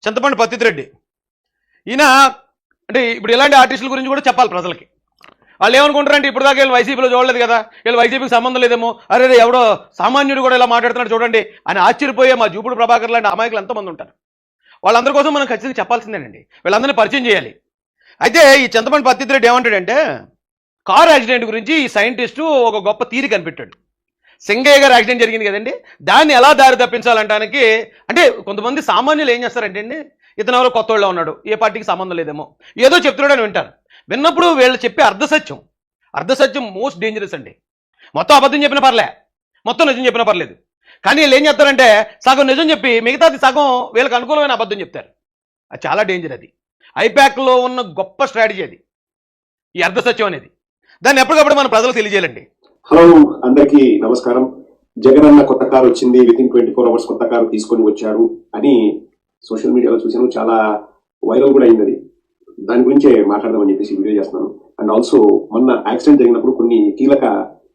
చింతపండు పత్తిరెడ్డి. ఈయన అంటే ఇప్పుడు ఇలాంటి ఆర్టిస్టుల గురించి కూడా చెప్పాలి ప్రజలకి. వాళ్ళు ఏమనుకుంటారంటే ఇప్పుడు దాకా వీళ్ళు వైసీపీలో చూడలేదు కదా, వీళ్ళు వైసీపీకి సంబంధం లేదేమో, అరే ఎవడో సామాన్యుడు కూడా ఇలా మాట్లాడుతున్నాడు చూడండి అని ఆశ్చర్యపోయే మా జూపుడు ప్రభాకర్ లాంటి అమాయకులు ఎంతమంది ఉంటారు. వాళ్ళందరి కోసం మనం ఖచ్చితంగా చెప్పాల్సిందేనండి, వీళ్ళందరినీ పరిచయం చేయాలి. అయితే ఈ చింతపండు పత్తిరెడ్డి ఏమంటాడంటే, కారు యాక్సిడెంట్ గురించి ఈ సైంటిస్టు ఒక గొప్ప థియరీ కనిపెట్టాడు. సింగయ్య గారు యాక్సిడెంట్ జరిగింది కదండి, దాన్ని ఎలా దారి తప్పించాలంటానికి. అంటే కొంతమంది సామాన్యులు ఏం చేస్తారంటే అండి, ఇతను ఎవరో కొత్త వాళ్ళ ఉన్నాడు, ఏ పార్టీకి సంబంధం లేదేమో, ఏదో చెప్తున్నాడని వింటారు. విన్నప్పుడు వీళ్ళు చెప్పే అర్ధసత్యం మోస్ట్ డేంజరస్ అండి. మొత్తం అబద్ధం చెప్పిన పర్లే, మొత్తం నిజం చెప్పిన పర్లేదు. కానీ వీళ్ళు ఏం చెప్తారంటే సగం నిజం చెప్పి మిగతాది సగం వీళ్ళకి అనుకూలమైన అబద్ధం చెప్తారు. అది చాలా డేంజర్. అది ఐపాక్లో ఉన్న గొప్ప స్ట్రాటజీ అది, ఈ అర్ధసత్యం అనేది. దాన్ని ఎప్పటికప్పుడు మన ప్రజలకు తెలియజేయాలండి. హలో అందరికీ నమస్కారం. జగన్ అన్న కొత్త కారు వచ్చింది, వితిన్ 24 hours కొత్త కారు తీసుకొని వచ్చారు అని సోషల్ మీడియాలో చూశాను. చాలా వైరల్ కూడా అయింది. అది దాని గురించే మాట్లాడదామని చెప్పేసి వీడియో చేస్తున్నాను. అండ్ ఆల్సో మొన్న యాక్సిడెంట్ జరిగినప్పుడు కొన్ని కీలక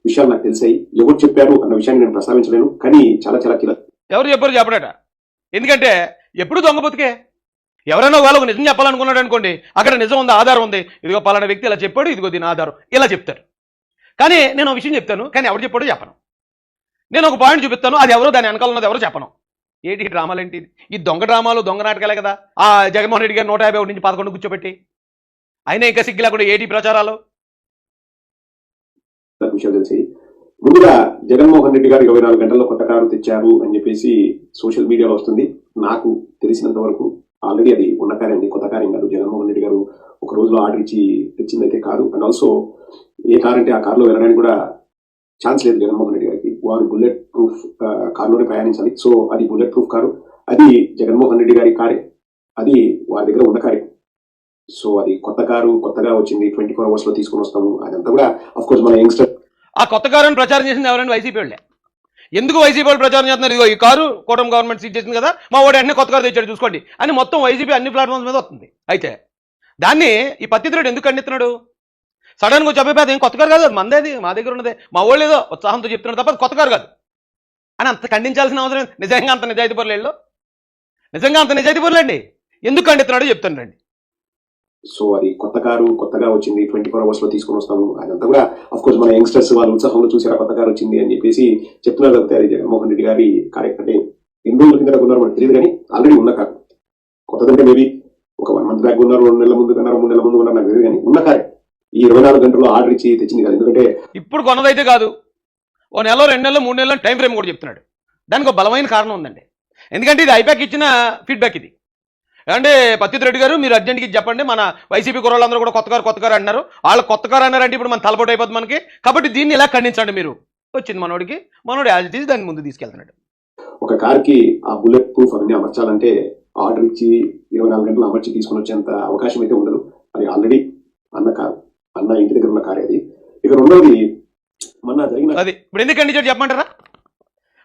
విషయాలు నాకు తెలిసాయి. ఎవరు చెప్పారు అన్న విషయాన్ని నేను ప్రస్తావించలేను, కానీ చాలా చాలా కీలక. ఎవరు చెప్పారు చెప్పడట. ఎందుకంటే ఎప్పుడు దొంగ బతికే. ఎవరైనా వాళ్ళకు నిజం చెప్పాలనుకున్నాడు అనుకోండి, అక్కడ నిజం ఉంది, ఆధారం ఉంది, ఇదిగో పలానా వ్యక్తి ఇలా చెప్పాడు, ఇదిగో దీని ఆధారం, ఇలా చెప్తారు. కానీ నేను ఒక విషయం చెప్తాను, కానీ ఎవరు చెప్పాడో చెప్పను. నేను ఒక పాయింట్ చూపిస్తాను, అది ఎవరో దాని వెనకాల ఉన్నది ఎవరో చెప్పను. ఏంటి డ్రామాలు ఏంటి? ఈ దొంగ డ్రామాలు, దొంగ నాటకాలే కదా. ఆ జగన్మోహన్ రెడ్డి గారు 151 నుంచి 11 కూర్చోబెట్టి అయినా ఇంకా సిగ్గు లేకుండా ఏటి ప్రచారాలు. విషయాలు తెలిసి ముందుగా జగన్మోహన్ రెడ్డి గారు 24 గంటల్లో కొత్త కారు తెచ్చారు అని చెప్పేసి సోషల్ మీడియాలో వస్తుంది. నాకు తెలిసినంత వరకు ఆల్రెడీ అది ఉన్న కారే అండి, కొత్త కారేం కాదు. జగన్మోహన్ రెడ్డి గారు ఒక రోజులో ఆర్డర్ ఇచ్చి తెచ్చిందైతే కాదు. అండ్ ఆల్సో ఏ కార్ అంటే ఆ కారులో వెళ్ళడానికి కూడా ఛాన్స్ లేదు జగన్మోహన్ రెడ్డి గారికి. వారు బుల్లెట్ ప్రూఫ్ కారులోనే ప్రయాణించాలి. సో అది బుల్లెట్ ప్రూఫ్ కారు, అది జగన్మోహన్ రెడ్డి గారి కారే, అది వారి దగ్గర ఉన్న కారే. సో అది కొత్త కారు, కొత్తగా వచ్చింది, 24 hours లో తీసుకొని వస్తాము. అదంతా కూడా అఫ్ కోర్స్ మన యంగ్స్టర్. ఆ కొత్త కారుని ప్రచారం చేసింది ఎవరైనా వైసీపీ వాళ్ళే. ఎందుకు వైసీపీ వాళ్ళు ప్రచారం చేస్తున్నారు? ఇదిగో ఈ కారు కూటమి గవర్నమెంట్ సీట్ చేసింది కదా, మా వాడు వెంటనే కొత్త కారు తెచ్చాడు చూసుకోండి అని మొత్తం వైసీపీ అన్ని ప్లాట్ఫామ్స్ మీద వస్తుంది. అయితే దాన్ని ఈ పత్తిరెడ్డి ఎందుకు ఖండిస్తున్నాడు? సడన్గా చెప్పేది ఏం కొత్త కారు కాదు, అది మందేది, మా దగ్గర ఉన్నదే, మా వాళ్ళు ఏదో ఉత్సాహంతో చెప్తున్నాడు తప్ప కొత్త కారు కాదు అని అంత ఖండించాల్సిన అవసరం. నిజంగా అంత నిజాయితీ పరులు, నిజంగా అంత నిజాయితీ పరులండి, ఎందుకు ఖండిస్తున్నాడో చెప్తాను రండి. సో అది కొత్త కారు, కొత్తగా వచ్చింది, 24 hours లో తీసుకొని వస్తాము. అదంతా కూడా అఫ్ కోర్స్ మన యంగ్స్టర్స్ వాళ్ళ ఉత్సాహంలో చూసారా కొత్త కారు వచ్చింది అని చెప్పేసి చెప్తున్నారు తప్పితే అది జగన్మోహన్ రెడ్డి గారి కార్యక్రమం అంటే ఎన్ని రోజుల కింద ఉన్నారు మనకు తెలియదు, కానీ ఆల్రెడీ ఉన్న కారు. కొత్తదంటే మేబీ ఒక 1 month బ్యాక్ ఉన్నారు, 2 నెలల ముందు కన్నారు, 3 నెలల ముందు ఉన్నారు, నాకు తెలియదు, కానీ ఉన్న కారే. ఈ 24 గంటల్లో ఆర్డర్ ఇచ్చి తెచ్చింది కాదు. ఎందుకంటే ఇప్పుడు కొన్నదైతే కాదు, ఓ నెలలో 2 నెలలు 3 నెలలు టైం ఫ్రేమ్ కూడా చెప్తున్నాడు. దానికి ఒక బలమైన కారణం ఉందండి. ఎందుకంటే ఇది ఐపాక్ ఇచ్చిన ఫీడ్బ్యాక్. ఇది అంటే పత్తిరెడ్డి గారు మీరు అర్జెంట్గా చెప్పండి, మన వైసీపీ కుర్రోళ్ళందరూ కూడా కొత్త కారు అంటున్నారు, వాళ్ళు కొత్త కారు అన్నారంటే ఇప్పుడు మన తలపోటు అయిపోతుంది మనకి, కాబట్టి దీన్ని ఇలా ఖండించండి మీరు. వచ్చింది మనోడు యాజ్ ఇట్ ఈజ్ దాన్ని ముందు తీసుకెళ్తున్నాడు. ఒక కార్కి ఆ బుల్లెట్ ప్రూఫ్ అవన్నీ అమర్చాలంటే ఆర్డర్ ఇచ్చి 24 గంటలు అమర్చి తీసుకొని వచ్చేంత అవకాశం అయితే ఉండదు. అది ఆల్రెడీ అన్న కారు, అన్న ఇంటి దగ్గర ఉన్న కారే అది. ఇక రెండోది మొన్న జరిగిన అది ఇప్పుడు ఎందుకు ఖండించాడు చెప్పమంటారా?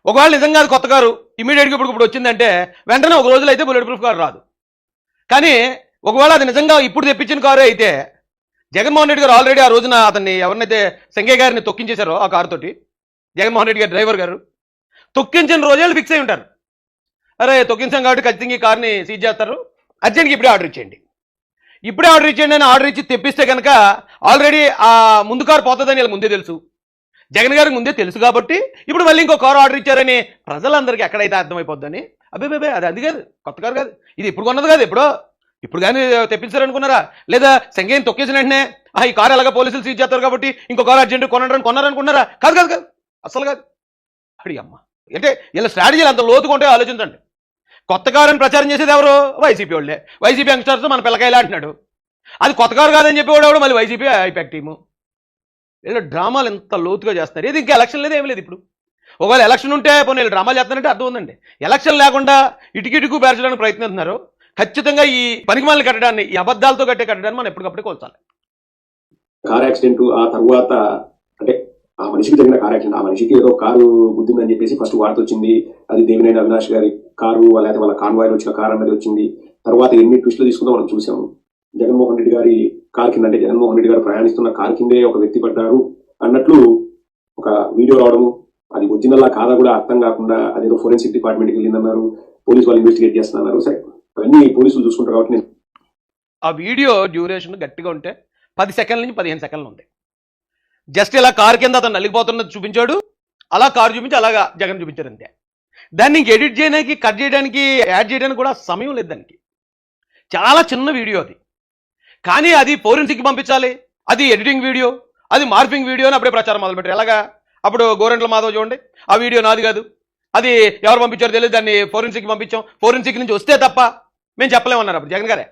ఒకవేళ నిజంగా అది కొత్త కారు ఇమీడియట్గా ఇప్పుడు వచ్చిందంటే వెంటనే ఒక రోజులో అయితే బుల్లెట్ ప్రూఫ్ కారు రాదు. కానీ ఒకవేళ అది నిజంగా ఇప్పుడు తెప్పించిన కారు అయితే జగన్మోహన్ రెడ్డి గారు ఆల్రెడీ ఆ రోజున అతన్ని ఎవరినైతే సంగయ్య గారిని తొక్కించేశారో ఆ కారుతోటి, జగన్మోహన్ రెడ్డి గారి డ్రైవర్ గారు తొక్కించిన రోజులు ఫిక్స్ అయి ఉంటారు. అరే తొక్కించాం కాబట్టి ఖచ్చితంగా ఈ కార్ని సీజ్ చేస్తారు, అర్జెంట్గా ఇప్పుడే ఆర్డర్ ఇచ్చేయండి అని ఆర్డర్ ఇచ్చి తెప్పిస్తే కనుక ఆల్రెడీ ఆ ముందు కారు పోతుందని వీళ్ళకి ముందే తెలుసు, జగన్ గారికి ముందే తెలుసు. కాబట్టి ఇప్పుడు మళ్ళీ ఇంకో కారు ఆర్డర్ ఇచ్చారని ప్రజలందరికీ ఎక్కడైతే అర్థమైపోద్దని, అబ్బే అది అది కాదు, కొత్త కారు కాదు, ఇది ఇప్పుడు కొన్నది కాదు, ఇప్పుడు కానీ తెప్పించారనుకున్నారా? లేదా సంగయ్యని తొక్కేసిన వెంటనే ఈ కారు ఎలాగ పోలీసులు సీజ్ చేస్తారు కాబట్టి ఇంకో కారు అర్జెంట్ కొన్నారనుకున్నారా? కాదు, అసలు కాదు. అడి అమ్మ అంటే వీళ్ళ స్ట్రాటజీలు అంత లోతుకుంటే ఆలోచించండి. కొత్త కారు అని ప్రచారం చేసేది ఎవరు? వైసీపీ వాళ్ళే. వైసీపీ యంగ్స్టర్స్ మన పిల్లకాయలా అంటున్నాడు. అది కొత్త కారు కాదని చెప్పేవాడు మళ్ళీ వైసీపీ ఐపాక్ టీము. వీళ్ళు డ్రామాలు ఎంత లోతుగా చేస్తారు. ఇది ఇంకా ఎలక్షన్ లేదు, ఏమి లేదు. ఇప్పుడు ఒకవేళ ఎలక్షన్ ఉంటే పోనీ వీళ్ళు డ్రామాలు చేస్తారంటే అర్థం ఉందండి. ఎలక్షన్ లేకుండా ఇటుకిటుకు పేర్చడానికి ప్రయత్నిస్తున్నారు. ఖచ్చితంగా ఈ పనికిమాలిన కట్టడాన్ని, ఈ అబద్ధాలతో కట్టడాన్ని మనం ఎప్పటికప్పుడు కోల్చాలి. కార్ యాక్సిడెంట్ ఆ తర్వాత అంటే ఆ మనిషికి జరిగిన కార్ యాక్సిడెంట్, ఆ మనిషికి ఏదో కారు గుద్దిందని చెప్పేసి ఫస్ట్ వార్త వచ్చింది. అది దేవినేని అవినాష్ గారి కారు, లేకపోతే వాళ్ళ కాన్వాయ్లో వచ్చిన కారు అన్నది వచ్చింది. తర్వాత ఎన్ని ట్విస్టులు తీసుకుందో మనం చూసాము. జగన్మోహన్ రెడ్డి గారి కార్ కింద, అంటే జగన్మోహన్ రెడ్డి గారు ప్రయాణిస్తున్న కార్ కిందే ఒక వ్యక్తి పడ్డారు అన్నట్లు ఒక వీడియో రావడము. అది ఒరిజినల్లా కాదా కూడా అర్థం కాకుండా అదేదో ఫోరెన్సిక్ డిపార్ట్మెంట్కి వెళ్ళిందన్నారు, పోలీసు వాళ్ళు ఇన్వెస్టిగేట్ చేస్తున్నారు. సరే అవన్నీ పోలీసులు చూసుకుంటారు కాబట్టి నేను ఆ వీడియో డ్యూరేషన్ గట్టిగా ఉంటే 10 సెకండ్ల నుంచి 15 సెకండ్లు ఉంది. జస్ట్ ఇలా కారు కింద అతను నలిగిపోతున్నది చూపించాడు, అలా కారు చూపించి అలాగా జగన్ చూపించారు అంతే. దాన్ని ఇంక ఎడిట్ చేయడానికి, కట్ చేయడానికి, యాడ్ చేయడానికి కూడా సమయం లేదు దానికి. చాలా చిన్న వీడియో అది, కానీ అది ఫోరెన్సిక్ పంపించాలి, అది ఎడిటింగ్ వీడియో, అది మార్పింగ్ వీడియో అని అప్పుడే ప్రచారం మొదలుపెట్టారు. ఎలాగా అప్పుడు గోరంట్ల మాధవ్ చూడండి, ఆ వీడియో నాది కాదు, అది ఎవరు పంపించారో తెలియదు, దాన్ని ఫోరెన్సిక్ పంపించాం, ఫోరెన్సిక్ నుంచి వస్తే తప్ప మేము చెప్పలేమన్నారు అప్పుడు జగన్ గారే.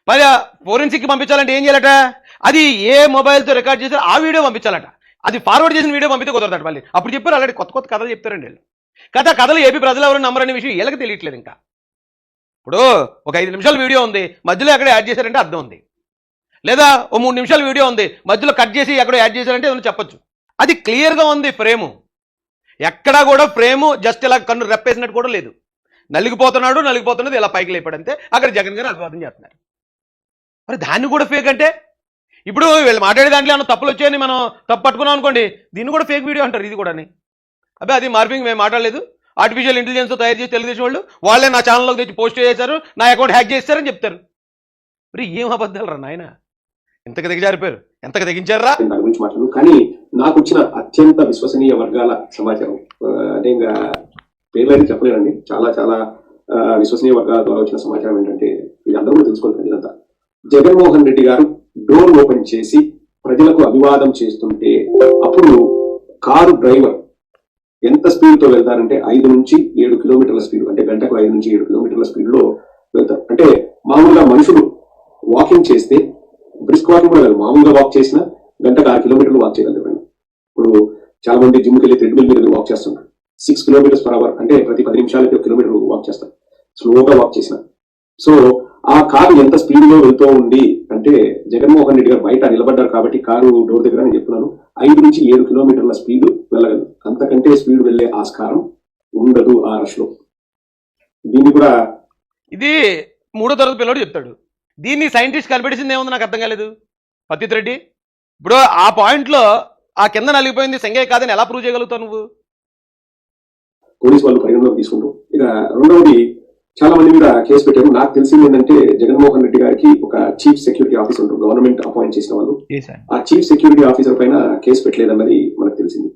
మరి ఫోరెన్సిక్ పంపించాలంటే ఏం చేయాలట, అది ఏ మొబైల్తో రికార్డ్ చేశారో ఆ వీడియో పంపించాలట. అది ఫార్వర్డ్ చేసిన వీడియో పంపితే కుదరదట. మళ్ళీ అప్పుడు చెప్పారు అలాంటి కొత్త కొత్త కథలు చెప్తారండి వీళ్ళు. కథలు ఏపీ ప్రజలు ఎవరు నమ్మరనే విషయం వీళ్ళకి తెలియట్లేదు. ఇంకా ఇప్పుడు ఒక 5 నిమిషాల వీడియో ఉంది, మధ్యలో ఎక్కడ యాడ్ చేశారంటే అర్థం ఉంది, లేదా ఓ 3 నిమిషాల వీడియో ఉంది, మధ్యలో కట్ చేసి ఎక్కడో యాడ్ చేశారంటే ఏమైనా చెప్పొచ్చు. అది క్లియర్గా ఉంది ఫ్రేము, ఎక్కడా కూడా ఫ్రేము జస్ట్ ఇలా కన్ను రెప్పేసినట్టు కూడా లేదు. నలిగిపోతున్నది ఇలా పైకి లేపాడంతే. అక్కడ జగన్ గారు అభివాదం చేస్తున్నారు. మరి దాన్ని కూడా ఫేక్ అంటే ఇప్పుడు వీళ్ళు మాట్లాడే దాంట్లో ఏమన్నా తప్పులు వచ్చాయని మనం తప్పు పట్టుకున్నాం అనుకోండి, దీన్ని కూడా ఫేక్ వీడియో అంటారు. ఇది కూడా అబ్బాయి అది మార్పింగ్ మేము మాట్లాడలేదు, ఆర్టిఫిషియల్ ఇంటెలిజెన్స్ తయారు చేసి తెలుగుదేశం వాళ్ళే నా ఛానల్లోకి తెచ్చి పోస్ట్ చేశారు, నా అకౌంట్ హ్యాక్ చేస్తారని చెప్తారు. మరి ఏం అబద్ధాలు రా నాయన, ఎంతకు దిగజారిపోయారు, ఎంతకు తెగించారా. దాని గురించి మాట్లాడు. కానీ నాకు వచ్చిన అత్యంత విశ్వసనీయ వర్గాల సమాచారం, అంటే ఇంకా పేర్లు అయితే చెప్పలేనండి, చాలా చాలా విశ్వసనీయ వర్గాల ద్వారా వచ్చిన సమాచారం ఏంటంటే, ఇది అందరూ కూడా తెలుసుకోవాలి. ఇదంతా జగన్మోహన్ రెడ్డి గారు డోర్ ఓపెన్ చేసి ప్రజలకు అభివాదం చేస్తుంటే అప్పుడు కారు డ్రైవర్ ఎంత స్పీడ్ తో వెళ్తారంటే 5 నుంచి 7 కిలోమీటర్ల స్పీడ్, అంటే గంటకు 5 నుంచి 7 కిలోమీటర్ల స్పీడ్ లో వెళ్తారు. అంటే మామూలుగా మనుషులు వాకింగ్ చేస్తే, బ్రిస్క్ వాకింగ్ కూడా కాదు, మామూలుగా వాక్ చేసినా గంటకు 6 కిలోమీటర్లు వాక్ చేయగలరు. ఇప్పుడు చాలా మంది జిమ్కి వెళ్ళి థ్రెడ్మిల్ మీద వాక్ చేస్తున్నారు, 6 కిలోమీటర్స్ పర్ అవర్, అంటే ప్రతి 10 నిమిషాలకి 1 కిలోమీటర్ వాక్ చేస్తారు, స్లోగా వాక్ చేసిన. సో ఆ కారు ఎంత స్పీడ్ లో వెళ్తూ ఉంది అంటే, జగన్మోహన్ రెడ్డి గారు బయట నిలబడ్డారు కాబట్టి కారు డోర్ దగ్గర నేను చెప్తున్నాను 5 నుంచి 7 కిలోమీటర్ల స్పీడ్ వెళ్ళగలదు. అంతకంటే స్పీడ్ వెళ్లే ఆస్కారం ఉండదు ఆ రష్ లో. దీన్ని కూడా ఇది 3వ తరగతి పిల్లడు చెప్తాడు. దీన్ని సైంటిస్ట్ కనిపెట్టింది ఏముంది నాకు అర్థం కాలేదు. పతిత్ రెడ్డి ఇప్పుడు ఆ పాయింట్లో ఆ కింద నలిగిపోయింది సెంగయ్య కాదని ఎలా ప్రూవ్ చేయగలుగుతావు నువ్వు? పోలీసు వాళ్ళు పరిగణలోకి తీసుకుంటూ, ఇక రెండవది చాలా మంది మీద కేసు పెట్టారు. నాకు తెలిసింది ఏంటంటే, జగన్మోహన్ రెడ్డి గారికి ఒక చీఫ్ సెక్యూరిటీ ఆఫీసర్ ఉంటారు, గవర్నమెంట్ అపాయింట్ చేసిన వాళ్ళు. ఆ చీఫ్ సెక్యూరిటీ ఆఫీసర్ పైన కేసు పెట్టలేదన్నది మనకు తెలిసింది.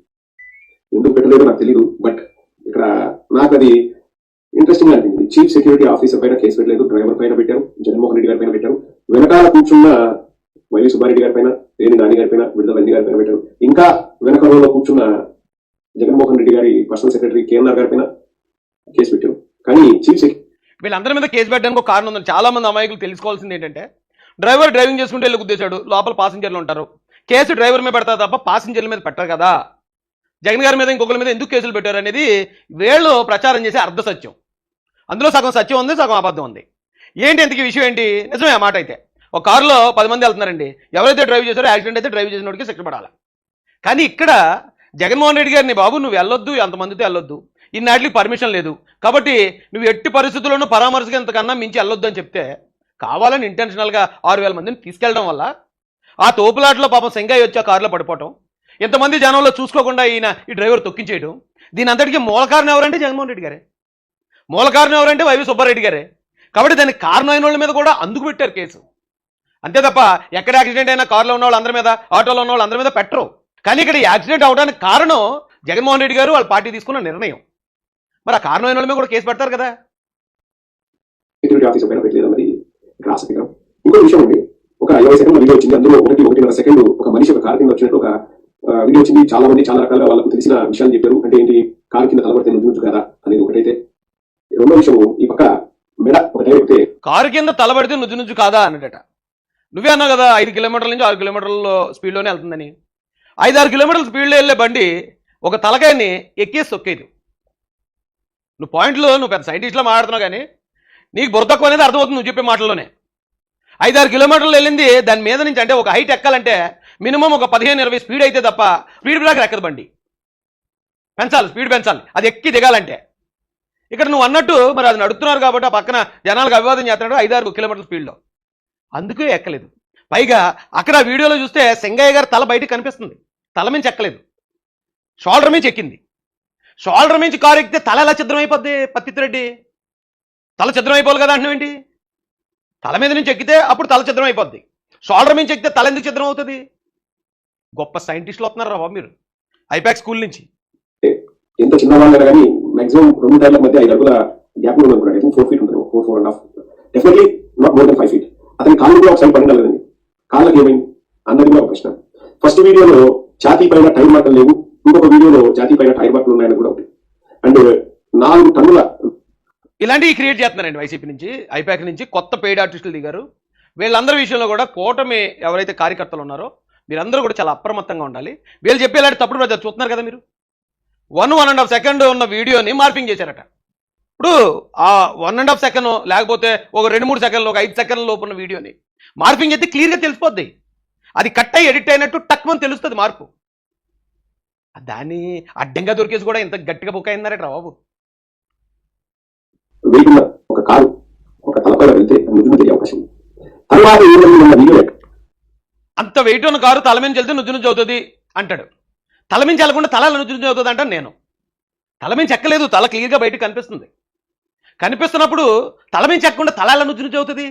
ఎందుకు పెట్టలేదో నాకు తెలియదు, బట్ ఇక్కడ నాకు అది ఇంట్రెస్టింగ్ గా అనిపించింది. చీఫ్ సెక్యూరిటీ ఆఫీసర్ పైన కేసు పెట్టలేదు, డ్రైవర్ పైన పెట్టారు, జగన్మోహన్ రెడ్డి గారి పైన పెట్టారు, వెనకాల కూర్చున్న వైవి సుబ్బారెడ్డి గారి పైన, పేరు నాని గారి పైన, విడుదల రెడ్డి గారి పైన పెట్టారు, ఇంకా వెనక రోలో కూర్చున్న జగన్మోహన్ రెడ్డి గారి పర్సనల్ సెక్రటరీ కేఎన్ఆర్ గారి పైన కేసు పెట్టారు. కానీ చీఫ్ వీళ్ళందరి మీద కేసు పెట్టడానికి ఒక కారణం ఉంది. చాలా మంది అమాయకులు తెలుసుకోవాల్సింది ఏంటంటే, డ్రైవర్ డ్రైవింగ్ చేసుకుంటే వెళ్ళి గుద్దేశాడు, లోపల పాసింజర్లు ఉంటారు, కేసు డ్రైవర్ మీద పెడతారు తప్ప పాసింజర్ల మీద పెట్టారు కదా. జగన్ గారి మీద ఇంకొకరి మీద ఎందుకు కేసులు పెట్టారు అనేది వీళ్ళు ప్రచారం చేసే అర్ధ సత్యం. అందులో సగం సత్యం ఉంది, సగం అబద్ధం ఉంది. ఏంటి ఇంతకీ విషయం ఏంటి? నిజమే ఆ మాట అయితే. ఒక కారులో 10 మంది వెళ్తున్నారండి, ఎవరైతే డ్రైవ్ చేశారో యాక్సిడెంట్ అయితే డ్రైవ్ చేసిన వాడికి శిక్ష పడాలి. కానీ ఇక్కడ జగన్మోహన్ రెడ్డి గారిని, బాబు నువ్వు వెళ్ళొద్దు, ఎంతమందితో వెళ్ళొద్దు, ఇన్నాటికి పర్మిషన్ లేదు కాబట్టి నువ్వు ఎట్టి పరిస్థితుల్లోనూ పరామర్శగా ఇంతకన్నా మించి వెళ్ళొద్దు అని చెప్తే, కావాలని ఇంటెన్షనల్గా 6,000 మందిని తీసుకెళ్ళడం వల్ల ఆ తోపులాట్లో పాపం సెంగయ్య వచ్చి ఆ కారులో పడిపోవటం, ఇంతమంది జనంలో చూసుకోకుండా ఈయన ఈ డ్రైవర్ తొక్కించేయడం, దీని అంతటికీ మూల కారణం ఎవరంటే జగన్మోహన్ రెడ్డి గారే. మూల కారణం ఎవరంటే వైవి సుబ్బారెడ్డి గారే. కాబట్టి దానికి కారణం అయిన వాళ్ళ మీద కూడా అందుకు పెట్టారు కేసు, అంతే తప్ప ఎక్కడ యాక్సిడెంట్ అయినా కారులో ఉన్న వాళ్ళందరి మీద, ఆటోలో ఉన్న వాళ్ళందరి మీద పెట్టరు. కానీ ఇక్కడ యాక్సిడెంట్ అవడానికి కారణం జగన్మోహన్ రెడ్డి గారు, వాళ్ళ పార్టీ తీసుకున్న నిర్ణయం. మరి ఆ కారణం అయిన వాళ్ళ మీద కూడా కేసు పెడతారు కదా. సెక్యూరిటీ ఆఫీసర్ పైన పెట్టలేదు మరి ఇక్కడ ఆసక్తికరం. ఇంకో విషయం ఉంది, ఒక 50 సెకండ్ల వీడియో వచ్చింది, అందులో 1.5 సెకండ్ ఒక మనిషి ఒక కారు కింద వచ్చినట్టు ఒక వీడియో వచ్చింది. చాలా మంది చాలా రకాలుగా వాళ్ళకు తెలిసిన విషయాలు చెప్పారు. అంటే ఏంటి, కారు కింద తలబడితే నుంచి కదా అనేది ఒకటైతే, రెండో విషయం ఈ పక్క మెడ ఒక టైర్ కారు కింద తలబడితే నుంచి కాదా అన్నట. నువ్వే అన్నావు కదా 5 కిలోమీటర్ల నుంచి 6 కిలోమీటర్ల స్పీడ్లోనే వెళ్తుందని. 5-6 కిలోమీటర్ల స్పీడ్లో వెళ్ళే బండి ఒక తలకాయని ఎక్కేసి తొక్కేది. నువ్వు పాయింట్లో నువ్వు పెద్ద సైంటిస్ట్లో మాట్లాడుతున్నావు, కానీ నీకు బుర్ర తక్కువ అనేది అర్థమవుతుంది నువ్వు చెప్పే మాటల్లోనే. 5-6 కిలోమీటర్లు వెళ్ళింది దాని మీద నుంచి, అంటే ఒక హైట్ ఎక్కాలంటే మినిమం ఒక 15-20 స్పీడ్ అయితే తప్ప స్పీడ్ బ్రేకర్ ఎక్కదు బండి. పెంచాలి, స్పీడ్ పెంచాలి, అది ఎక్కి దిగాలంటే. ఇక్కడ నువ్వు అన్నట్టు మరి అది నడుపుతున్నారు కాబట్టి ఆ పక్కన జనాలకు అభివాదం చేస్తున్నాడు 5-6 కిలోమీటర్ల స్పీడ్లో, అందుకే ఎక్కలేదు. పైగా అక్కడ వీడియోలో చూస్తే సెంగయ్య గారు తల బయటకు కనిపిస్తుంది, తల మించి ఎక్కలేదు, షోల్డర్ మించి ఎక్కింది. షోల్డర్ మించి కారు ఎక్కితే తల ఎలా ఛిద్రం అయిపోద్ది పతిత్ రెడ్డి? తల ఛిద్రం అయిపోవాలి కదా అంటున్నావు ఏంటి? తల మీద నుంచి ఎక్కితే అప్పుడు తల ఛిద్రం అయిపోద్ది, షోల్డర్ నుంచి ఎక్కితే తల ఎందుకు ఛిద్రం అవుతుంది? గొప్ప సైంటిస్టులు వస్తున్నారు బాబు మీరు ఐపాక్ స్కూల్ నుంచి. ఎంత చిన్న వాళ్ళు కానీ మాక్సిమం 2 టైర్ల మధ్య 5 అడుగుల గ్యాప్ లో అనుకున్నాడు. 4 feet ఉంటుంది, 4.5 definitely not more than 5 feet. అతని కాళ్ళు కూడా ఒకసారి పడి కదండి, కాళ్ళకి ఏమైంది అన్నది కూడా ఒక ప్రశ్న. ఫస్ట్ వీడియోలో ఛాతీ పైన టైర్ మార్కులు లేవు, ఇంకొక వీడియోలో ఛాతీ పైన టైర్ మార్కులు ఉన్నాయని కూడా ఒకటి. అండ్ 4 టన్నుల ఇలాంటివి క్రియేట్ చేస్తున్నారండి వైసీపీ నుంచి, ఐపాక్ నుంచి కొత్త పెయిడ్ ఆర్టిస్టులు దిగారు. వీళ్ళందరి విషయంలో కూడా కూటమి ఎవరైతే కార్యకర్తలు ఉన్నారో మీరందరూ కూడా చాలా అప్రమత్తంగా ఉండాలి. వీళ్ళు చెప్పేలాంటి తప్పుడు ప్రజలు చూస్తున్నారు కదా మీరు. 1.5 సెకండ్ ఉన్న వీడియోని మార్పింగ్ చేశారట. ఇప్పుడు ఆ 1.5 సెకండ్ లేకపోతే ఒక 2-3 సెకండ్లు, ఒక 5 సెకండ్ల లోపు ఉన్న వీడియోని మార్పింగ్ అయితే క్లియర్గా తెలిసిపోద్ది. అది కట్ అయ్యి ఎడిట్ అయినట్టు టక్మని తెలుస్తుంది మార్పు. దాన్ని అడ్డంగా దొరికేసి కూడా ఇంత గట్టిగా బుక్ అయిందరట బాబు. వెయిట్ ఒక కారు ఒక తలపై వెళ్తే నువ్వు తెలియ అవకాశం ఉంది. తర్వాత అంత వెయిట్ ఉన్న కారు తల మీద వెళ్తే నుజ్జు అవుతుంది అంటాడు. తల మించి వెళ్ళకుండా తల నుజ్జు అవుతుంది అంటాను నేను. తల మించి ఎక్కలేదు, తల క్లియర్గా బయటకు కనిపిస్తుంది. కనిపిస్తున్నప్పుడు తల మించి ఎక్కకుండా తల ఎలా నుజ్జు అవుతుంది?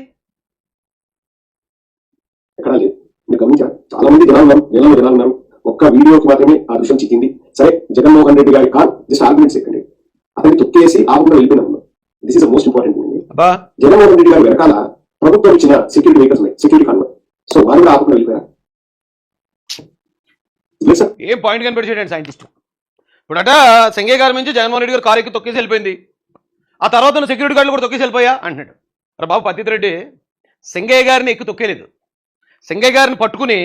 ఎక్కడా లేదు. మీరు గమనించారు, చాలా మంది జనాలు ఉన్నారు. ఒక్క వీడియోకి మాత్రమే ఆ దృశ్యం చిక్కింది. సరే, జగన్మోహన్ రెడ్డి గారి కార్ జస్ట్ ఆర్గ్యుమెంట్స్ ఎక్కండి, అతన్ని తొక్కేసి ఆకుండా వెళ్ళిపోయినాము. This is the most important thing. Jaganmohan Reddy గారి వెనకాల ప్రభుత్వం ఇచ్చిన సెక్యూరిటీ వెహికల్స్ ఉన్నాయి, సెక్యూరిటీ కాన్వాయ్. సో వారు కూడా ఆకుండా వెళ్ళిపోయారు. ఏం పాయింట్ కనిపెట్టాడు సైంటిస్ట్. ఇప్పుడట సింగే గారి నుంచి జగన్మోహన్ రెడ్డి గారు కారు ఎక్కి తొక్కేసి వెళ్ళిపోయింది, ఆ తర్వాత సెక్యూరిటీ గార్డులు కూడా తొక్కేసి వెళ్ళిపోయా అంటున్నాడు. అరే బాబు పతిత్ రెడ్డి సింగయ్య గారిని ఎక్కి తొక్కేలేదు, సింగయ్య గారిని పట్టుకుని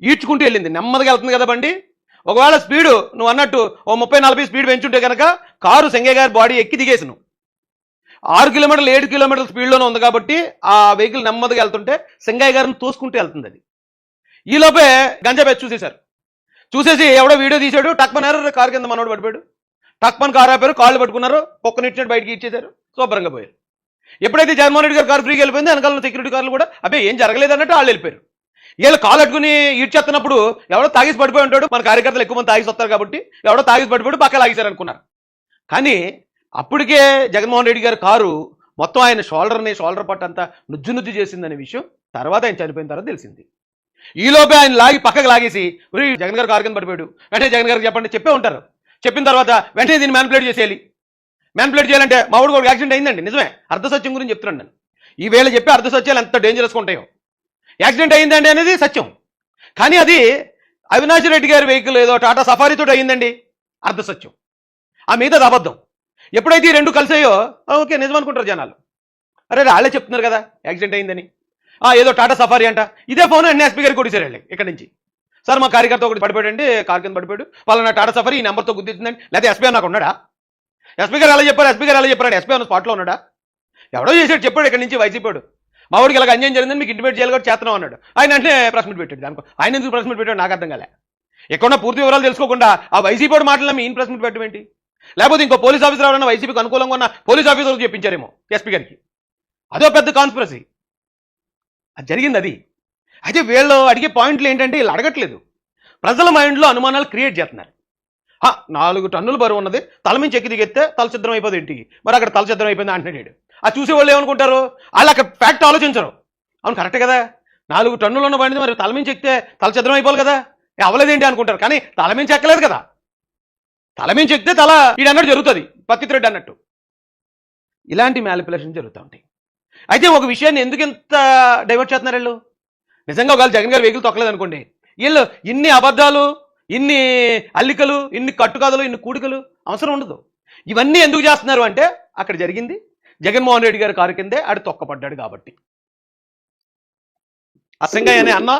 ఈడ్చుకుంటూ వెళ్ళింది. నెమ్మదిగా వెళ్తుంది కదా బండి. ఒకవేళ స్పీడు నువ్వు అన్నట్టు ఓ 30-40 స్పీడ్ పెంచుంటే కనుక కారు సింగయ్య గారి బాడీ ఎక్కి దిగేసి నువ్వు 6 కిలోమీటర్లు 7 కిలోమీటర్ల స్పీడ్లోనే ఉంది కాబట్టి ఆ వెహికల్ నెమ్మదిగా వెళ్తుంటే సింగయ్య గారిని తోసుకుంటూ వెళ్తుంది. అది ఈలోపే గంజా బ్యాచ్ చూసేశారు. చూసేసి ఎవడో వీడియో తీశాడు, టక్మన్నారు కారు కింద మనోడు పడిపోయాడు. టక్మన్ కారు ఆపారు, కాళ్ళు పట్టుకున్నారు, పొక్కనిచ్చినట్టు బయటికి ఇచ్చేశారు, శుభ్రంగా పోయారు. ఎప్పుడైతే జగన్మోహన్ రెడ్డి గారు కారు ఫ్రీగా వెళ్ళిపోయింది, వెనకాల సెక్యూరిటీ కార్లు కూడా అబ్బే ఏం జరగలేదు అన్నట్టు వాళ్ళు వెళ్ళిపోయారు. వీళ్ళు కాలు అట్టుకుని ఈడ్చేస్తున్నప్పుడు ఎవడో తాగేసి పడిపోయి ఉంటాడు, మన కార్యకర్తలు ఎక్కువ మంది తాగేసి వస్తారు కాబట్టి ఎవడో తాగేసి పడిపోయాడు, పక్క లాగేశారు అనుకున్నారు. కానీ అప్పటికే జగన్మోహన్ రెడ్డి గారి కారు మొత్తం ఆయన షోల్డర్ పట్టు అంతా నుజ్జు చేసిందనే విషయం తర్వాత ఆయన చనిపోయిన తర్వాత తెలిసింది. ఈలోపే ఆయన లాగి పక్కకు లాగేసి జగన్ గారు కారు కింద పడిపోయాడు, వెంటనే జగన్ గారికి చెప్పండి చెప్పే ఉంటారు. చెప్పిన తర్వాత వెంటనే దీన్ని మ్యానిపులేట్ చేసేయాలి. మ్యానిపులేట్ చేయాలంటే మా ఊడికి ఒక యాక్సిడెంట్ అయిందండి, నిజమే, అర్ధసత్యం గురించి చెప్తున్నాను నేను. ఈ వేళ చెప్పి అర్ధసత్యాలు ఎంత డేంజరస్గా ఉంటాయో. యాక్సిడెంట్ అయిందండి అనేది సత్యం, కానీ అది అవినాష్ రెడ్డి గారి వెహికల్ ఏదో టాటా సఫారీతో అయిందండి, అర్ధసత్యం. ఆ మీద అబద్ధం. ఎప్పుడైతే ఈ 2 కలిసాయో ఓకే నిజం అనుకుంటారు జనాలు. అరే వాళ్ళే చెప్తున్నారు కదా యాక్సిడెంట్ అయిందని. ఏదో టాటా సఫారీ అంట, ఇదే ఫోన్ అన్ని ఎస్పీ గారికి కొట్టేశారు వెళ్ళి ఇక్కడి నుంచి. సార్ మా కార్యకర్త ఒకటి పడిపోయాడండి, కారు కింద పడిపోయాడు, వాళ్ళ టాటా సఫారీ ఈ నెంబర్తో గుర్తించిందండి. లేకపోతే ఎస్పీ నాకు ఉన్నాడా? ఎస్పీ గారు ఎలా చెప్పారు, ఎస్పీ గారు ఎలా చెప్పారు? ఎస్పీ అన్న స్పాట్లో ఉన్నాడా? ఎవడో చేసాడు చెప్పాడు ఇక్కడి నుంచి వైసీపీ. మా ఊడికి ఇలా అన్యాయం జరిగిందని మీకు ఇంటిమేట్ చేయాలి కూడా చేస్తున్నాం అన్నాడు. ఆయన అంటే ప్రెస్ మీట్ పెట్టాడు. దానికి ఆయన ఎందుకు ప్రెస్ మీట్ పెట్టాడు నాకు అర్థం కాలే. ఎక్కడున్న పూర్తి వివరాలు తెలుసుకోకుండా ఆ వైసీపీ మాటలు ఈయన ప్రెస్ మీట్ పెట్టడం ఏంటి? లేకపోతే ఇంకో పోలీస్ ఆఫీసర్ ఎవరైనా వైసీపీకి అనుకూలంగా ఉన్న పోలీస్ ఆఫీసర్కి చెప్పించారేమో ఎస్పీ గారికి. అదో పెద్ద కాన్స్పిరసీ అది జరిగింది. అది అయితే వీళ్ళు అడిగే పాయింట్లు ఏంటంటే వీళ్ళు అడగట్లేదు, ప్రజల మైండ్లో అనుమానాలు క్రియేట్ చేస్తున్నారు. 4 టన్నుల బరువు ఉన్నది, తల మించి ఎక్కి దిగెత్తే తల చిద్రం అయిపోతుంది ఇంటికి, మరి అక్కడ తల చిద్రం అయిపోయింది అంటున్నాడు. ఆ చూసేవాళ్ళు ఏమనుకుంటారు, వాళ్ళు అక్కడ ఫ్యాక్ట్ ఆలోచించరు. అవును కరెక్టే కదా, 4 టన్నులు ఉన్న బండి మరి తల మించి ఎక్కితే తల చిద్రం అయిపోవాలి కదా, అవ్వలేదేంటి అనుకుంటారు. కానీ తల మించి ఎక్కలేదు కదా, తల మించి ఎక్కితే తల ఇది అన్నట్టు జరుగుతుంది, పత్తి రెడ్డి అన్నట్టు. ఇలాంటి మ్యానిపులేషన్ జరుగుతూ ఉంటాయి. అయితే ఒక విషయాన్ని ఎందుకు ఇంత డైవర్ట్ చేస్తున్నారు వీళ్ళు? నిజంగా ఒకవేళ జగన్ గారు వెహికల్ తొక్కలేదు అనుకోండి, వీళ్ళు ఇన్ని అబద్ధాలు, ఇన్ని అల్లికలు, ఇన్ని కట్టుకథలు, ఇన్ని కూడికలు అవసరం ఉండదు. ఇవన్నీ ఎందుకు చేస్తున్నారు అంటే అక్కడ జరిగింది జగన్మోహన్ రెడ్డి గారి కారు కిందే ఆడు తొక్కపడ్డాడు కాబట్టి. అసంగా అనే అన్న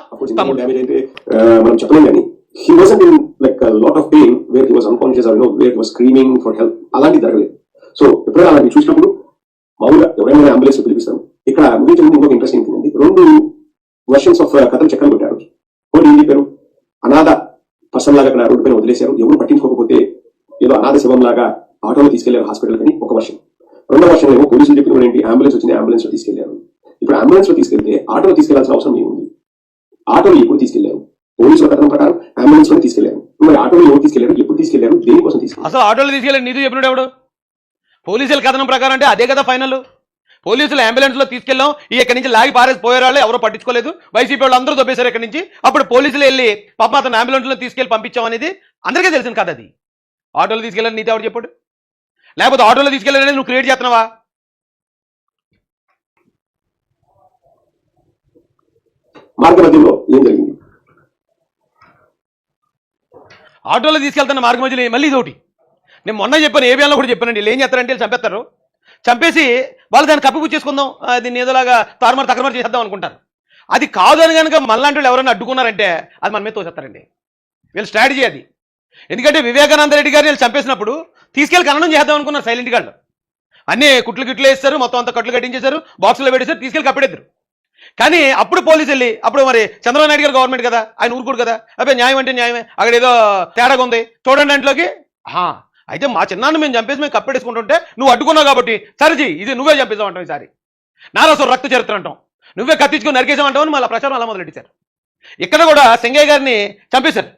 మనం చెప్పలేం కానీ he wasn't in like a lot of pain where he was unconscious or where he was screaming for help. అలాంటి జరగలేదు. సో ఎప్పుడైనా అలాంటి చూసినప్పుడు మామూలుగా ఎవరైనా అంబులెన్స్ పిలిపిస్తాం. ఇక్కడ ముగించే ముందు ఇంకొక ఇంట్రెస్టింగ్ థింగ్ అండి, 2 వర్షన్స్ ఆఫ్ కథలు చక్కలు పెట్టారు. ఒకటి ఏం చెప్పారు, అనాథ పర్సన్ లాగా అక్కడ రోడ్డు పైన వదిలేశారు, ఎవరు పట్టించుకోకపోతే ఏదో అనాథ శవం లాగా ఆటోలో తీసుకెళ్లారు హాస్పిటల్ అని ఒక వర్షం. రెండో వర్షం ఏమో పోలీసులు చెప్పిన ఏంటి, అంబులెన్స్ వచ్చింది, అంబులెన్స్ లో తీసుకెళ్లారు. ఇప్పుడు అంబులెన్స్ లో తీసుకెళ్తే ఆటోలో తీసుకెళ్లాల్సిన అవసరం ఏముంది? ఆటోలో ఎప్పుడు తీసుకెళ్లారు? పోలీసుల కథనం ప్రకారం అంబులెన్స్ లో తీసుకెళ్లారు. మరి ఆటోలో ఎవరు తీసుకెళ్లారు, ఎప్పుడు తీసుకెళ్లారు, దేనికోసం తీసుకెళ్లారు? అసలు ఆటోలో తీసుకెళ్ళారు నీదు చెప్పినాడు ఎవడు? పోలీసుల కథనం ప్రకారం అంటే అదే కదా ఫైనల్. పోలీసులు అంబులెన్స్లో తీసుకెళ్ళాం ఇక్కడి నుంచి లాగి పారేసి పోయేవాళ్ళు ఎవరో పట్టించుకోలేదు, వైసీపీ వాళ్ళు అందరూ దొబ్బేశారు ఇక్కడి నుంచి. అప్పుడు పోలీసులు వెళ్ళి పాప అతను అంబులెన్స్లో తీసుకెళ్ళి పంపించాం అనేది అందరికీ తెలిసింది కదా. అది ఆటోలో తీసుకెళ్ళాలని నీతో ఎవరు చెప్పాడు? లేకపోతే ఆటోలో తీసుకెళ్ళాలని నువ్వు క్రియేట్ చేస్తున్నావా? మార్గ మధ్యలో ఏం జరిగింది? ఆటోలో తీసుకెళ్తున్న మార్గ మధ్యలో మళ్ళీ ఇదొకటి నేను మొన్న చెప్పాను, ఏబిఎన్లో కూడా చెప్పానండి. వీళ్ళు ఏం చేస్తారంటే వీళ్ళు చంపేస్తారు, చంపేసి వాళ్ళు దాన్ని కప్పిపుచ్చేసుకుందాం, దీన్ని ఏదోలాగా తారుమారు తకరమారు చేద్దాం అనుకుంటారు. అది కాదు అని కనుక మళ్ళాంటి వాళ్ళు ఎవరైనా అడ్డుకున్నారంటే అది మన మీద తోసేస్తారండి. వీళ్ళ స్ట్రాటజీ అది. ఎందుకంటే వివేకానంద రెడ్డి గారిని వీళ్ళు చంపేసినప్పుడు తీసుకెళ్ళి ఖననం చేద్దాం అనుకున్నారు సైలెంట్ గాళ్ళు. అన్నీ కుట్లు గిట్లు వేస్తారు, మొత్తం అంతా కట్లు కట్టించేశారు, బాక్సులో పెట్టేశారు, తీసుకెళ్ళి కప్పెడేద్దరు. కానీ అప్పుడు పోలీసు వెళ్ళి అప్పుడు మరి చంద్రబాబు నాయుడు గారు గవర్నమెంట్ కదా, ఆయన ఊరుకోడు కదా, అబ్బాయి న్యాయం అంటే న్యాయమే, అక్కడ ఏదో తేడాగా ఉంది చూడండి దాంట్లోకి. అయితే మా చిన్నాన్ని మేము చంపేసి మేము కప్పెడేసుకుంటుంటే నువ్వు అడ్డుకున్నావు కాబట్టి సరిజీ ఇది నువ్వే చంపేసావు అంటావు. ఈసారి నారాసు రక్త చరిత్ర అంటాం, నువ్వే కత్తించుకొని నరికేసామంటావు అని మళ్ళీ ప్రచారం అలా మొదలెట్టారు. ఇక్కడ కూడా సింగయ్య గారిని చంపేశారు.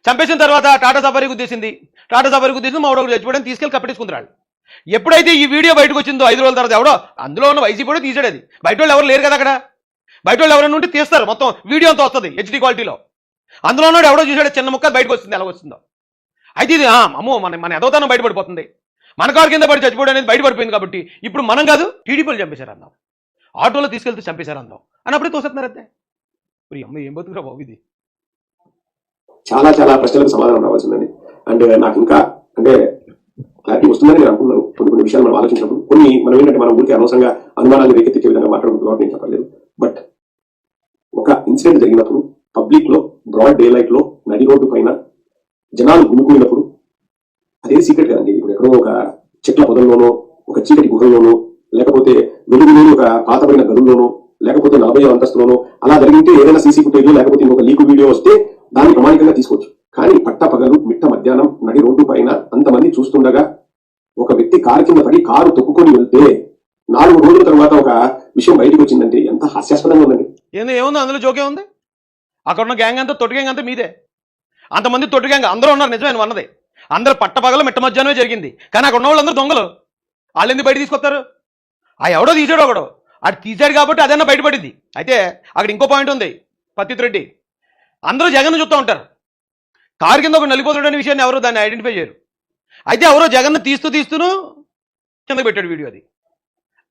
చంపేసిన తర్వాత టాటా సఫారీ గుద్దేసింది, టాటా సఫారీ గుద్దేసింది, మా ఊరు చచ్చిపోవడానికి తీసుకెళ్ళి కప్పెట్టేసుకుంటారు. ఎప్పుడైతే ఈ వీడియో బయటకు వచ్చిందో 5 రోజుల తర్వాత ఎవడో అందులో ఉన్న వైసీపీ కూడా తీసాడు. అది బయట వాళ్ళు ఎవరు లేరు కదా అక్కడ, బయట వాళ్ళు ఎవరైనా ఉంటే తీస్తారు, మొత్తం వీడియో అంతా వస్తుంది హెచ్డీ క్వాలిటీలో. అందులో ఉన్నాడు ఎవడో చూసాడు చిన్న ముక్క బయటకు వస్తుంది, ఎలా వస్తుందో. అయితే ఇది అమ్మో మన ఎదవతనం బయటపడిపోతుంది, మన కారు కింద పడి చచ్చిపోవడం అనేది బయటపడిపోయింది కాబట్టి ఇప్పుడు మనం కాదు టీడీపీలు చంపేశారు అందాం, ఆటోలో తీసుకెళ్తే చంపేశారు అందాం అని అప్పుడే తోసేస్తున్నారు. అంతే అమ్మ ఏం బతుకురా బాబు ఇది. చాలా చాలా ప్రశ్నలకు సమాధానం రావాల్సిందండి. అండ్ నాకు ఇంకా అంటే క్లారిటీ వస్తుందని నేను అనుకున్నాను. కొన్ని విషయాలు మనం ఆలోచించినప్పుడు కొన్ని మనం ఏంటంటే మనం ఊరికి అనవసరంగా అనుమానాన్ని రేకెత్తించే విధంగా మాట్లాడుకుంటున్నాం, నేను చెప్పలేదు. బట్ ఒక ఇన్సిడెంట్ జరిగినప్పుడు పబ్లిక్ లో బ్రాడ్ డే లైట్ లో నడి రోడ్డు పైన జనాలు గుమికూడినప్పుడు అదే సీక్రెట్ కదండి. ఇప్పుడు ఎక్కడో ఒక చెట్ల పొదల్లోనో, ఒక చీకటి గుహల్లోనో, లేకపోతే వెలుగులోని ఒక పాతబడిన గదుల్లోనో, లేకపోతే 40వ అంతస్తులోనో అలా జరిగితే ఏదైనా సీసీ ఫుటేజ్ లేకపోతే ఇంకొక లీకు వీడియో వస్తే దాన్ని ప్రమాణికంగా తీసుకోవచ్చు. కానీ పట్టపగలు మిట్ట మధ్యాహ్నం నడి రోడ్డు పైన అంతమంది చూస్తుండగా ఒక వ్యక్తి కారు కింద పడి కారు తొక్కుకొని వెళ్తే 4 రోజుల తర్వాత ఒక విషయం బయటకు వచ్చిందంటే ఎంత హాస్యాస్పదంగా ఉందండి. ఏముంది అందులో జోకే ఉంది? అక్కడ ఉన్న గ్యాంగ్ అంతా తొట్టి గ్యాంగ్ అంతా మీదే. అంతమంది తొట్టి గ్యాంగ్ అందరూ ఉన్నారు, నిజమే అన్నది. అందరూ పట్టపగలు మిట్ట మధ్యాహ్నమే జరిగింది. కానీ అక్కడ ఉన్న వాళ్ళందరూ దొంగలు. వాళ్ళు ఎందుకు బయట తీసుకొస్తారు? ఎవడో తీసాడు, ఒకడు అది తీశాడు కాబట్టి అదన్నా బయటపడింది. అయితే అక్కడ ఇంకో పాయింట్ ఉంది. పత్తిత్ రెడ్డి అందరూ జగన్ చూస్తూ ఉంటారు, కారు కింద ఒక నలిపోతున్న విషయాన్ని ఎవరు దాన్ని ఐడెంటిఫై చేయరు. అయితే ఎవరో జగన్ తీస్తూను కిందకి పెట్టాడు వీడియో. అది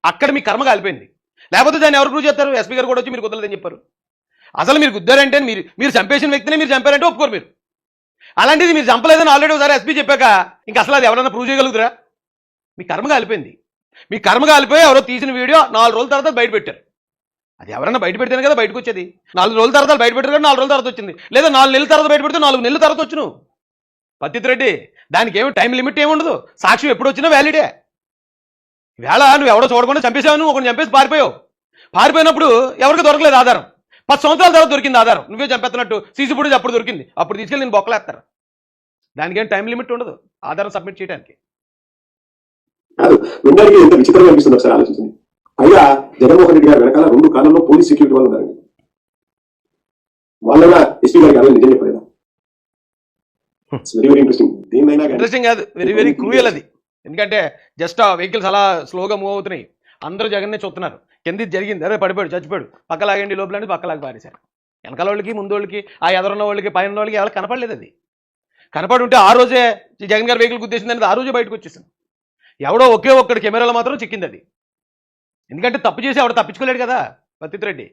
అక్కడ మీ కర్మ కాలిపోయింది. లేకపోతే దాన్ని ఎవరు ప్రూవ్ చేస్తారు? ఎస్పీ గారు కూడా వచ్చి మీరు కుదరలేదని చెప్పారు. అసలు మీరు గుద్దారంటే మీరు చంపేసిన వ్యక్తిని మీరు చంపారంటే ఒప్పుకోరు మీరు. అలాంటిది మీరు చంపలేదని ఆల్రెడీ ఒకసారి ఎస్పీ చెప్పాక ఇంకా అసలు అది ఎవరైనా ప్రూవ్ చేయగలుగుతారా? మీ కర్మ కాలిపోయింది. మీ కర్మ కాలిపోయి ఎవరో తీసిన వీడియో 4 రోజుల తర్వాత బయట పెట్టారు. అది ఎవరైనా బయట పెడితేనే కదా బయటకు వచ్చేది. 4 రోజుల తర్వాత బయట పెట్టారు, 4 రోజుల తర్వాత వచ్చింది. లేదా 4 నెలల తర్వాత బయట పెడితే 4 నెలల తర్వాత వచ్చును. పత్తిత్ రెడ్డి దానికి ఏమి టైం లిమిట్ ఏమి ఉండదు. సాక్షి ఎప్పుడు వచ్చినా వ్యాలిడే. వేళ నువ్వు ఎవడో చూడకుండా చంపేసావు, నువ్వు ఒకరిని చంపేసి పారిపోయావు. పారిపోయినప్పుడు ఎవరికి దొరకలేదు ఆధారం. 10 సంవత్సరాల తర్వాత దొరికింది ఆధారం, నువ్వే చంపేస్తున్నట్టు సీసీ ఫుటేజ్ అప్పుడు దొరికింది. అప్పుడు తీసుకెళ్ళి నేను బొక్కలేస్తారు. దానికి ఏం టైం లిమిట్ ఉండదు ఆధారం సబ్మిట్ చేయడానికి. వినడానికి ఎంత విచిత్రంగా అనిపిస్తుంది ఒకసారి ఆలోచించండి. పైగా జగన్మోహన్ రెడ్డి గారు వెనకాల 2 కాలంలో పోలీస్ సెక్యూరిటీ వాళ్ళు ఉన్నారండి. వాళ్ళ ఎస్పీ గారికి అదే నిజం చెప్పలేదా? Very very interesting. దీన్నైనా ఇంట్రెస్టింగ్ కాదు, వెరీ వెరీ క్రూయల్ అది. ఎందుకంటే జస్ట్ ఆ వెహికల్స్ అలా స్లోగా మూవ్ అవుతున్నాయి, అందరూ జగన్నే చూస్తున్నారు. కింద జరిగింది, అరే పడిపోయాడు చచ్చిపోయాడు, పక్కలాగండి లోపలండి పక్కలాగా పారేశారు. వెనకాల వాళ్ళకి ముందు వాళ్ళకి ఆ ఎదురున్న వాళ్ళకి పైన వాళ్ళకి ఎవరికి కనపడలేదు. అది కనపడి ఉంటే ఆ రోజే జగన్ గారు వెహికల్ గుద్దేసింది అనేది ఆ రోజే బయటకు వచ్చేసింది. ఎవడో ఒకే ఒక్కడి కెమెరాలో మాత్రం చిక్కింది అది. ఎందుకంటే తప్పు చేసి ఎవడో తప్పించుకోలేడు కదా పత్తిత్ రెడ్డి.